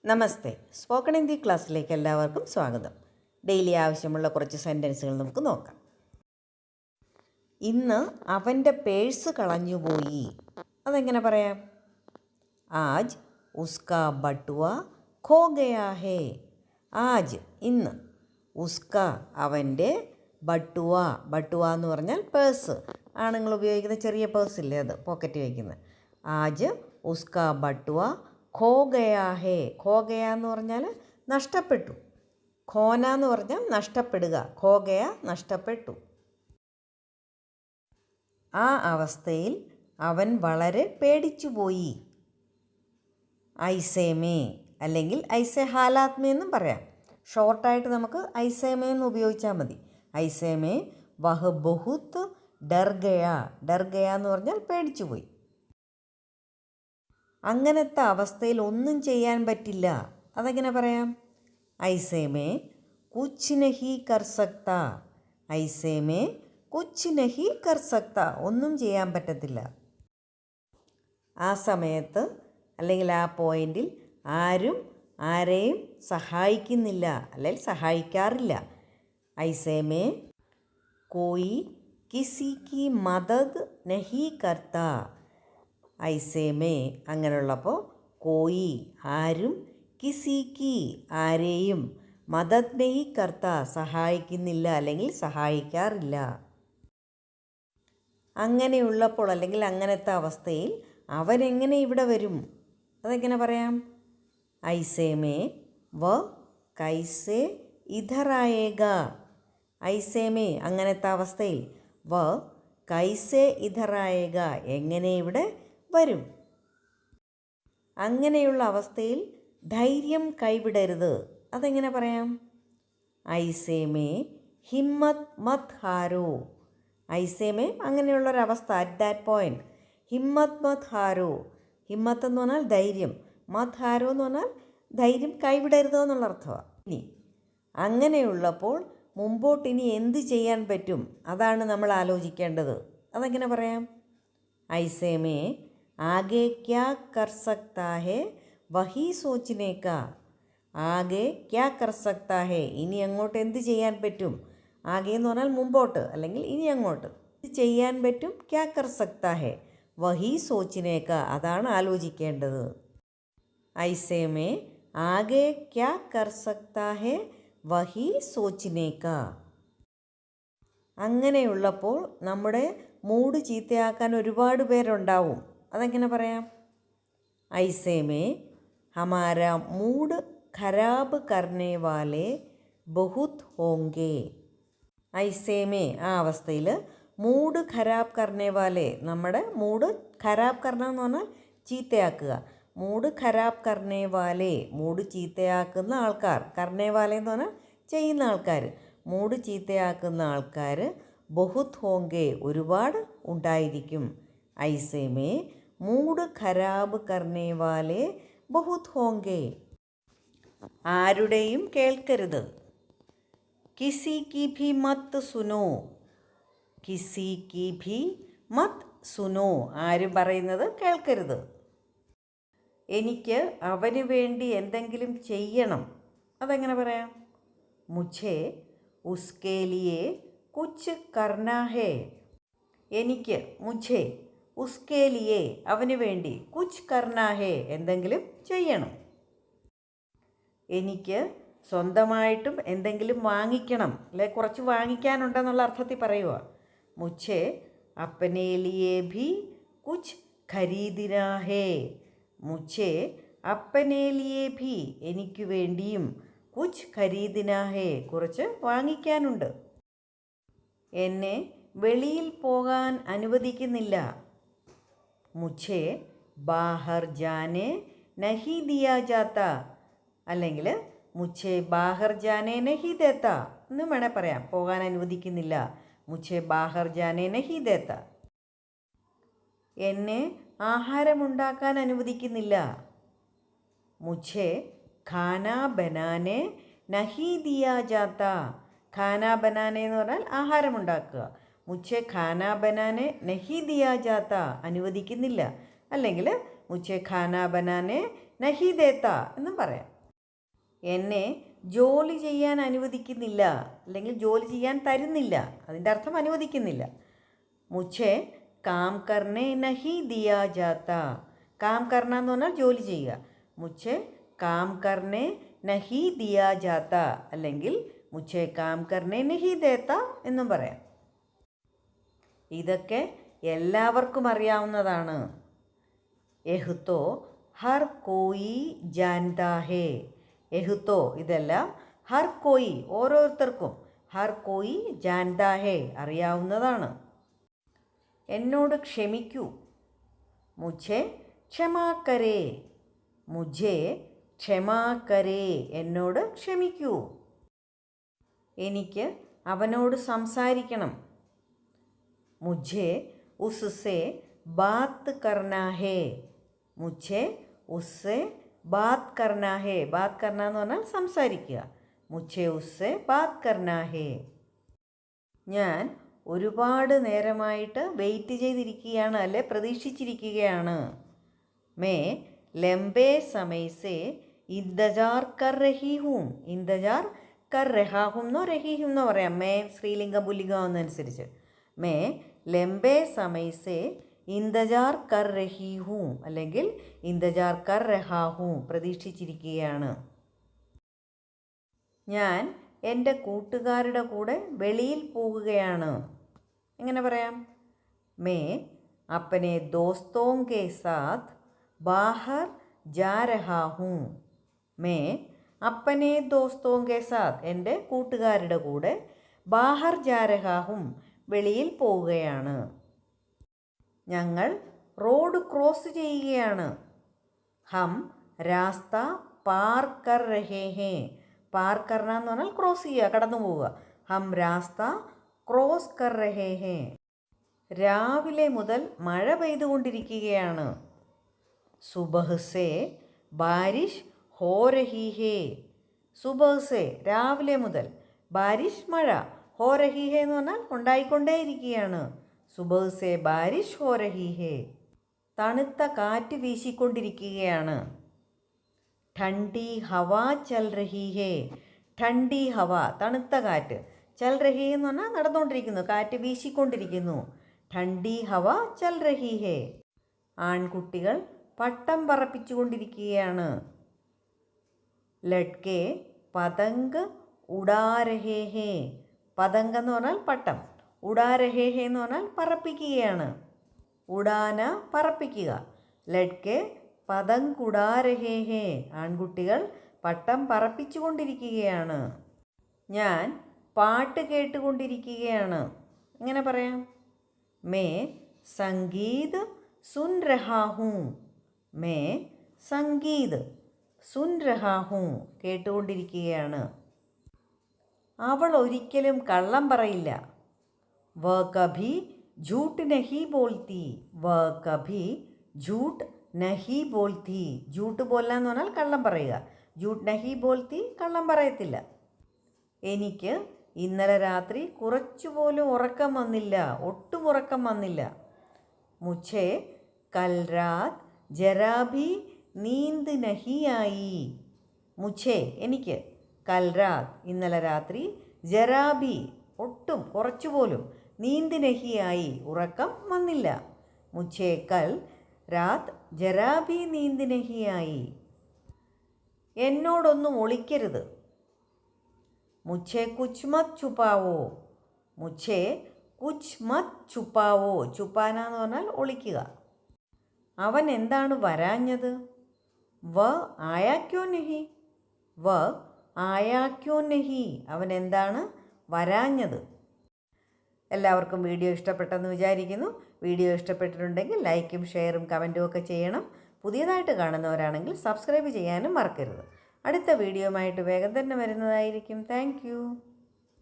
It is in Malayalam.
നമസ്തേ. സ്പോക്കൺ ഹിന്ദി ക്ലാസ്സിലേക്ക് എല്ലാവർക്കും സ്വാഗതം. ഡെയിലി ആവശ്യമുള്ള കുറച്ച് സെൻറ്റൻസുകൾ നമുക്ക് നോക്കാം. ഇന്ന് അവൻ്റെ പേഴ്സ് കളഞ്ഞുപോയി. അതെങ്ങനെ പറയാം? ആജ് ഉസ്കാ ബട്ടുവ ഖോ ഗയാ ഹേ. ആജ് ഇന്ന്, ഉസ്ക അവൻ്റെ, ബട്ടുവ ബട്ടുവ എന്ന് പറഞ്ഞാൽ പേഴ്സ്, ആണുങ്ങൾ ഉപയോഗിക്കുന്ന ചെറിയ പേഴ്സില്ലേ, അത് പോക്കറ്റ് വയ്ക്കുന്നത്. ആജ് ഉസ്ക ബട്ടുവ ഖോ ഗയാ ഹേ. ഖോ ഗയ എന്ന് പറഞ്ഞാൽ നഷ്ടപ്പെട്ടു. ഖോന എന്ന് പറഞ്ഞാൽ നഷ്ടപ്പെടുക. ഖോ ഗയ നഷ്ടപ്പെട്ടു. ആ അവസ്ഥയിൽ അവൻ വളരെ പേടിച്ചുപോയി. ഐസേമേ അല്ലെങ്കിൽ ഐസേ ഹാലാത്മേ എന്നും പറയാം. ഷോർട്ടായിട്ട് നമുക്ക് ഐസേമേ എന്ന് ഉപയോഗിച്ചാൽ മതി. ഐസേമേ വഹ് ബഹുത്ത് ഡർ ഗയാ. ഡർ ഗയ എന്ന് പറഞ്ഞാൽ പേടിച്ചുപോയി. അങ്ങനത്തെ അവസ്ഥയിൽ ഒന്നും ചെയ്യാൻ പറ്റില്ല. അതെങ്ങനെ പറയാം? ഐസേമേ കുച്ച് നഹി കർ സക്ത. ഐസേമേ കുച്ച് നഹി കർ സക്ത. ഒന്നും ചെയ്യാൻ പറ്റത്തില്ല. ആ സമയത്ത് അല്ലെങ്കിൽ ആ പോയിന്റിൽ ആരും ആരെയും സഹായിക്കുന്നില്ല അല്ലെങ്കിൽ സഹായിക്കാറില്ല. ഐസേമേ കോയി കിസി കി മദദ് നഹി കർത്ത. ഐസേമേ അങ്ങനെയുള്ളപ്പോൾ കോയി ആരും, കിസിക്ക് ആരെയും, മദദ് നഹി കർത്ത സഹായിക്കുന്നില്ല അല്ലെങ്കിൽ സഹായിക്കാറില്ല. അങ്ങനെയുള്ളപ്പോൾ അല്ലെങ്കിൽ അങ്ങനത്തെ അവസ്ഥയിൽ അവരെങ്ങനെ ഇവിടെ വരും? അതെങ്ങനെ പറയാം? ഐസേമേ വ കൈസേ ഇധറായേഗ. ഐസേമേ അങ്ങനത്തെ അവസ്ഥയിൽ, വ കൈസേ ഇധറായേഗ എങ്ങനെ ഇവിടെ വരും? അങ്ങനെയുള്ള അവസ്ഥയിൽ ധൈര്യം കൈവിടരുത്. അതെങ്ങനെ പറയാം? ഐസേമേ ഹിമ്മത്ത് മത് ഹാരോ. ഐസേമേ അങ്ങനെയുള്ളൊരവസ്ഥ, അറ്റ് ദാറ്റ് പോയിന്റ്. ഹിമ്മത്ത് മത് ഹാരോ. ഹിമ്മത്ത് എന്ന് പറഞ്ഞാൽ ധൈര്യം, മത് ഹാരോ എന്ന് പറഞ്ഞാൽ ധൈര്യം കൈവിടരുത് എന്നുള്ള അർത്ഥമാണ്. ഇനി അങ്ങനെയുള്ളപ്പോൾ മുമ്പോട്ടിനി എന്ത് ചെയ്യാൻ പറ്റും? അതാണ് നമ്മൾ ആലോചിക്കേണ്ടത്. അതെങ്ങനെ പറയാം? ഐസേമേ ആകെ ക്യാ കർ സക്താ ഹേ വഹി സോച്ചനെ കാ. ആകെ ക്യാ കർ സക്താ ഹേ, ഇനി അങ്ങോട്ട് എന്ത് ചെയ്യാൻ പറ്റും? ആകെ എന്ന് പറഞ്ഞാൽ മുമ്പോട്ട് അല്ലെങ്കിൽ ഇനി അങ്ങോട്ട് ഇത് ചെയ്യാൻ പറ്റും. ക്യാ കർ സക്താ ഹേ വഹി സോച്ചനെ കാ, അതാണ് ആലോചിക്കേണ്ടത്. ഐസേമേ ആകെ ക്യാ കർ സക്താ ഹേ വഹി സോച്ചനെ കാ. അങ്ങനെയുള്ളപ്പോൾ നമ്മുടെ മൂഡ് ചീത്തയാക്കാൻ ഒരുപാട് പേരുണ്ടാവും. അതെങ്ങനെ പറയാം? ഐസേമേ ഹമാരാ മൂഡ് ഖരാബ് കർണേ വാലേ ബഹുത് ഹോങ്കേ. ഐസേമേ ആ അവസ്ഥയിൽ, മൂഡ് ഖരാബ് കർണേ വാലേ, നമ്മുടെ മൂഡ് ഖരാബ് കർണ എന്ന് പറഞ്ഞാൽ ചീത്തയാക്കുക. മൂഡ് ഖരാബ് കർണേ വാലേ, മൂഡ് ചീത്തയാക്കുന്ന ആൾക്കാർ. കർണേ വാലേ എന്ന് പറഞ്ഞാൽ ചെയ്യുന്ന ആൾക്കാർ. മൂഡ് ചീത്തയാക്കുന്ന ആൾക്കാർ ബഹുത് ഹോങ്കേ ഒരുപാട് ഉണ്ടായിരിക്കും. ഐസേമേ മൂഡ് ഖരാബ് കർണേ വാലേ ബഹുത് ഹോങ്കേ. ആരുടെയും കേൾക്കരുത്. കിസി കി ഭി മത് സുനോ. കിസി കി ഭി മത് സുനോ. ആരും പറയുന്നത് കേൾക്കരുത്. എനിക്ക് അവന് വേണ്ടി എന്തെങ്കിലും ചെയ്യണം. അതെങ്ങനെ പറയാം? മുझे ഉസ്കേ ലിയേ കുച്ച് കർനാ ഹേ. എനിക്ക്, മുझे ഉസ്കേ ലിയേ അവന് വേണ്ടി, കുച്ച് കർനാ ഹേ എന്തെങ്കിലും ചെയ്യണം. എനിക്ക് സ്വന്തമായിട്ടും എന്തെങ്കിലും വാങ്ങിക്കണം, അല്ലെ കുറച്ച് വാങ്ങിക്കാനുണ്ടെന്നുള്ള അർത്ഥത്തിൽ പറയുക. മുझे അപ്പനെ ലിയേ ഭി കുച്ച് ഖരീദിനാ ഹേ. മുझे അപ്പനെ ലിയേ ഭി എനിക്ക് വേണ്ടിയും, കുച്ച് ഖരീദിനാ ഹേ കുറച്ച് വാങ്ങിക്കാനുണ്ട്. എന്നെ വെളിയിൽ പോകാൻ അനുവദിക്കുന്നില്ല. മുझे ബാഹർ ജാനെ നഹി ദിയാ ജാത്ത. അല്ലെങ്കിൽ മുझे ബാഹർ ജാനെ നഹി ദേത്ത എന്നും വേണേൽ പറയാം. പോകാൻ അനുവദിക്കുന്നില്ല. മുझे ബാഹർ ജാനെ നഹി ദേത്ത. എന്നെ ആഹാരമുണ്ടാക്കാൻ അനുവദിക്കുന്നില്ല. മുझे ഖാനാ ബനാനെ നഹി ദിയാ ജാത്ത. ഖാനാ ബനാനെ എന്ന് പറഞ്ഞാൽ ആഹാരമുണ്ടാക്കുക. മുझे ഖാനാ ബനാനെ നഹി ദിയാ ജാത്ത അനുവദിക്കുന്നില്ല. അല്ലെങ്കിൽ മുझे ഖാനാ ബനാനെ നഹി ദേത്ത എന്നും പറയാം. എന്നെ ജോലി ചെയ്യാൻ അനുവദിക്കുന്നില്ല, അല്ലെങ്കിൽ ജോലി ചെയ്യാൻ തരുന്നില്ല, അതിൻ്റെ അർത്ഥം അനുവദിക്കുന്നില്ല. മുझे काम करने नहीं दिया जाता. काम करना എന്ന് പറഞ്ഞാൽ ജോലി ചെയ്യുക. മുझे काम करने नहीं दिया जाता അല്ലെങ്കിൽ മുझे काम करने नहीं देता എന്നും പറയാം. ഇതൊക്കെ എല്ലാവർക്കും അറിയാവുന്നതാണ്. യഹ് തോ ഹർ കോയി ജാൻതാ ഹേ. യഹ് തോ ഇതെല്ലാം ഹർ കോയി ഓരോരുത്തർക്കും, ഹർ കോയി ജാൻതാ ഹേ അറിയാവുന്നതാണ്. എന്നോട് ക്ഷമിക്കൂ. മുझे ക്ഷമാ കരേ. മുझे ക്ഷമാ കരേ എന്നോട് ക്ഷമിക്കൂ. എനിക്ക് അവനോട് സംസാരിക്കണം. മുझे उससे बात करना है. മുझे उससे बात करना है. बात करना എന്ന് പറഞ്ഞാൽ സംസാരിക്കുക. മുझे उससे बात करना है. ഞാൻ ഒരുപാട് നേരമായിട്ട് വെയിറ്റ് ചെയ്തിരിക്കുകയാണ്, അല്ലെ പ്രതീക്ഷിച്ചിരിക്കുകയാണ്. मैं लंबे समय से इंतजार कर रही हूँ. इंतजार कर रहा हूँ എന്നോ रही हूँ എന്നോ പറയാം. मैं സ്ത്രീലിംഗം പുല്ലിംഗം എന്നനുസരിച്ച്. मैं लंबे समय से इंतजार कर रही हूँ അല്ലെങ്കിൽ इंतजार कर रहा हूँ പ്രതീക്ഷിച്ചിരിക്കുകയാണ്. ഞാൻ എൻ്റെ കൂട്ടുകാരുടെ കൂടെ വെളിയിൽ പോകുകയാണ്. എങ്ങനെ പറയാം? मैं अपने दोस्तों के साथ बाहर जा रहा हूँ. मैं अपने दोस्तों के साथ എൻ്റെ കൂട്ടുകാരുടെ കൂടെ ബാഹർ ജാ രഹാ ഹും വെളിയിൽ പോവുകയാണ്. ഞങ്ങൾ റോഡ് ക്രോസ് ചെയ്യുകയാണ്. ഹം രാസ്ത പാർ കർ രഹേ ഹേ. പാർ കർണ എന്ന് പറഞ്ഞാൽ ക്രോസ് ചെയ്യുക, കടന്നു പോവുക. ഹം രാസ്ത ക്രോസ് കർ രഹേ ഹേ. രാവിലെ മുതൽ മഴ പെയ്തുകൊണ്ടിരിക്കുകയാണ്. സുബഹ് സേ ബാരിഷ് ഹോ രഹി ഹേ. സുബഹ് സേ രാവിലെ മുതൽ, ബാരിഷ് മഴ, ഹോ രഹി ഹേ എന്ന് പറഞ്ഞാൽ ഉണ്ടായിക്കൊണ്ടേയിരിക്കുകയാണ്. സുബഹ് സേ ബാരിഷ് ഹോ രഹി ഹേ. തണുത്ത കാറ്റ് വീശിക്കൊണ്ടിരിക്കുകയാണ്. ठंडी हवा चल रही है. ठंडी हवा തണുത്ത കാറ്റ്, ചൽ രഹി എന്ന് പറഞ്ഞാൽ നടന്നുകൊണ്ടിരിക്കുന്നു, കാറ്റ് വീശിക്കൊണ്ടിരിക്കുന്നു. ठंडी हवा चल रही है. ആൺകുട്ടികൾ പട്ടം പറപ്പിച്ചുകൊണ്ടിരിക്കുകയാണ്. ലഡ്കെ പതംഗ് ഉഡാ രഹേ ഹേ. പതംഗ് എന്ന് പറഞ്ഞാൽ പട്ടം, ഉഡാ രഹേ ഹേ എന്ന് പറഞ്ഞാൽ പറപ്പിക്കുകയാണ്. ഉഡാന പറപ്പിക്കുക. ലഡ്കെ പതംഗ് ഉഡാ രഹേ ഹേ. ആൺകുട്ടികൾ പട്ടം പറപ്പിച്ചുകൊണ്ടിരിക്കുകയാണ്. ഞാൻ പാട്ട് കേട്ടുകൊണ്ടിരിക്കുകയാണ്. എങ്ങനെ പറയാം? മേ സംഗീത് സുൻ രഹാ ഹൂം. മേ സംഗീത് സുൻ രഹാ ഹൂം കേട്ടുകൊണ്ടിരിക്കുകയാണ്. അവൾ ഒരിക്കലും കള്ളം പറയില്ല. വ കഭി झूठ नहीं बोलती. വ കഭി झूठ നഹി ബോൽത്തി. ജൂട്ട് ബോല്ല എന്ന് പറഞ്ഞാൽ കള്ളം പറയുക. ജൂട്ട് നഹി ബോൽത്തി കള്ളം പറയത്തില്ല. എനിക്ക് ഇന്നലെ രാത്രി കുറച്ചുപോലും ഉറക്കം വന്നില്ല, ഒട്ടും ഉറക്കം വന്നില്ല. മുझे കൽ രാത് ജരാ ഭി നീന്ത് നഹി ആയി. മുझे എനിക്ക്, കൽ രാത് ഇന്നലെ രാത്രി, ജരാ ഭി ഒട്ടും കുറച്ചുപോലും, നീന്ത് നഹി ആയി ഉറക്കം വന്നില്ല. മുझे കൽ രാത് ജരാ ഭി നീന്ത് നഹി ആയി. എന്നോടൊന്നും ഒളിക്കരുത്. മുझे കുച്ച് മത് ഛുപാവോ. മുझे കുച്ച് മത് ഛുപാവോ. ഛുപാന എന്ന് പറഞ്ഞാൽ ഒളിക്കുക. അവൻ എന്താണ് വരാഞ്ഞത്? വ ആയാ ക്യോ നഹി. വ ആയാ ക്യോ നഹി. അവൻ എന്താണ് വരാഞ്ഞത്? എല്ലാവർക്കും വീഡിയോ ഇഷ്ടപ്പെട്ടെന്ന് വിചാരിക്കുന്നു. വീഡിയോ ഇഷ്ടപ്പെട്ടിട്ടുണ്ടെങ്കിൽ ലൈക്കും ഷെയറും കമൻറ്റും ഒക്കെ ചെയ്യണം. പുതിയതായിട്ട് കാണുന്നവരാണെങ്കിൽ സബ്സ്ക്രൈബ് ചെയ്യാനും മറക്കരുത്. അടുത്ത വീഡിയോയുമായിട്ട് വേഗം തന്നെ വരുന്നതായിരിക്കും. താങ്ക്